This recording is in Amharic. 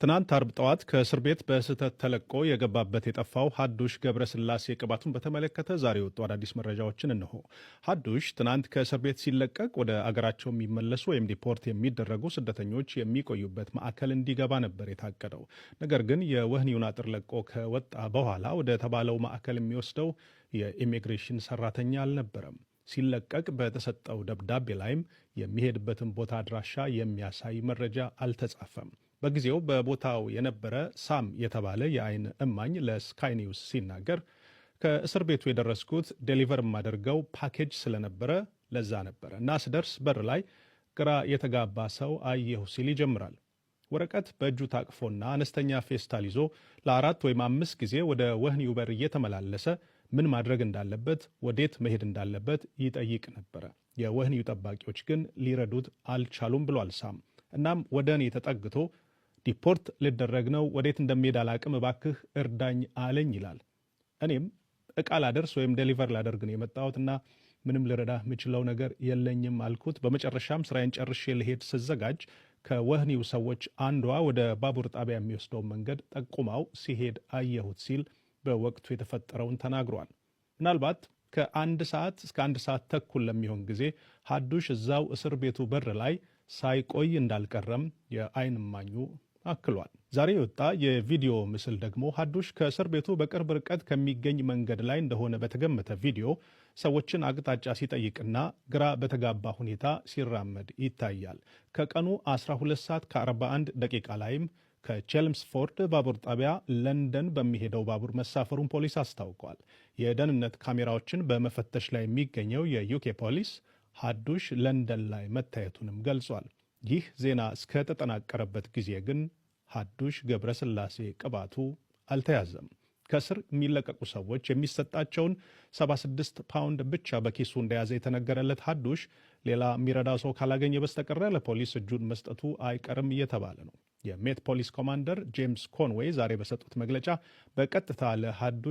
ትናንት አርብ ጠዋት ከእስር ቤት በስህተት ተለቆ የገባበት የጠፋው ሀዱሽ ገብረስላሴ ቅባቱን በተመለከተ ዛሬ የወጡ አዳዲስ መረጃዎችን እነሆ። ሀዱሽ ትናንት ከእስር ቤት ሲለቀቅ ወደ አገራቸው የሚመለሱ ወይም ዲፖርት የሚደረጉ ስደተኞች የሚቆዩበት ማዕከል እንዲገባ ነበር የታቀደው። ነገር ግን የወህኒውን አጥር ለቆ ከወጣ በኋላ ወደ ተባለው ማዕከል የሚወስደው የኢሚግሬሽን ሰራተኛ አልነበረም። ሲለቀቅ በተሰጠው ደብዳቤ ላይም የሚሄድበትን ቦታ አድራሻ የሚያሳይ መረጃ አልተጻፈም። በጊዜው በቦታው የነበረ ሳም የተባለ የአይን እማኝ ለስካይ ኒውስ ሲናገር ከእስር ቤቱ የደረስኩት ዴሊቨር የማደርገው ፓኬጅ ስለነበረ ለዛ ነበረ እና ስደርስ በር ላይ ግራ የተጋባ ሰው አየሁ ሲል ይጀምራል። ወረቀት በእጁ ታቅፎና አነስተኛ ፌስታል ይዞ ለ4 ወይም 5 ጊዜ ወደ ወህኒው በር እየተመላለሰ ምን ማድረግ እንዳለበት፣ ወዴት መሄድ እንዳለበት ይጠይቅ ነበረ። የወህኒው ጠባቂዎች ግን ሊረዱት አልቻሉም ብሏል ሳም። እናም ወደ እኔ ተጠግቶ ዲፖርት ልደረግ ነው፣ ወዴት እንደሚሄድ አላቅም፣ እባክህ እርዳኝ አለኝ ይላል። እኔም እቃ ላደርስ ወይም ዴሊቨር ላደርግ ነው የመጣሁትና ምንም ልረዳህ የምችለው ነገር የለኝም አልኩት። በመጨረሻም ስራዬን ጨርሼ ልሄድ ስዘጋጅ ከወህኒው ሰዎች አንዷ ወደ ባቡር ጣቢያ የሚወስደውን መንገድ ጠቁማው ሲሄድ አየሁት ሲል በወቅቱ የተፈጠረውን ተናግሯል። ምናልባት ከ1 ሰዓት እስከ 1 ሰዓት ተኩል ለሚሆን ጊዜ ሀዱሽ እዛው እስር ቤቱ በር ላይ ሳይቆይ እንዳልቀረም የአይን እማኙ አክሏል። ዛሬ የወጣ የቪዲዮ ምስል ደግሞ ሀዱሽ ከእስር ቤቱ በቅርብ ርቀት ከሚገኝ መንገድ ላይ እንደሆነ በተገመተ ቪዲዮ ሰዎችን አቅጣጫ ሲጠይቅና ግራ በተጋባ ሁኔታ ሲራመድ ይታያል። ከቀኑ 12 ሰዓት ከ41 ደቂቃ ላይም ከቼልምስፎርድ ባቡር ጣቢያ ለንደን በሚሄደው ባቡር መሳፈሩን ፖሊስ አስታውቋል። የደህንነት ካሜራዎችን በመፈተሽ ላይ የሚገኘው የዩኬ ፖሊስ ሀዱሽ ለንደን ላይ መታየቱንም ገልጿል። ይህ ዜና እስከተጠናቀረበት ጊዜ ግን ሀዱሽ ገብረስላሴ ቅባቱ አልተያዘም። ከእስር የሚለቀቁ ሰዎች የሚሰጣቸውን 76 ፓውንድ ብቻ በኪሱ እንደያዘ የተነገረለት ሀዱሽ ሌላ የሚረዳ ሰው ካላገኘ በስተቀረ ለፖሊስ እጁን መስጠቱ አይቀርም እየተባለ ነው። የሜት ፖሊስ ኮማንደር ጄምስ ኮንዌይ ዛሬ በሰጡት መግለጫ በቀጥታ ለሀዱሽ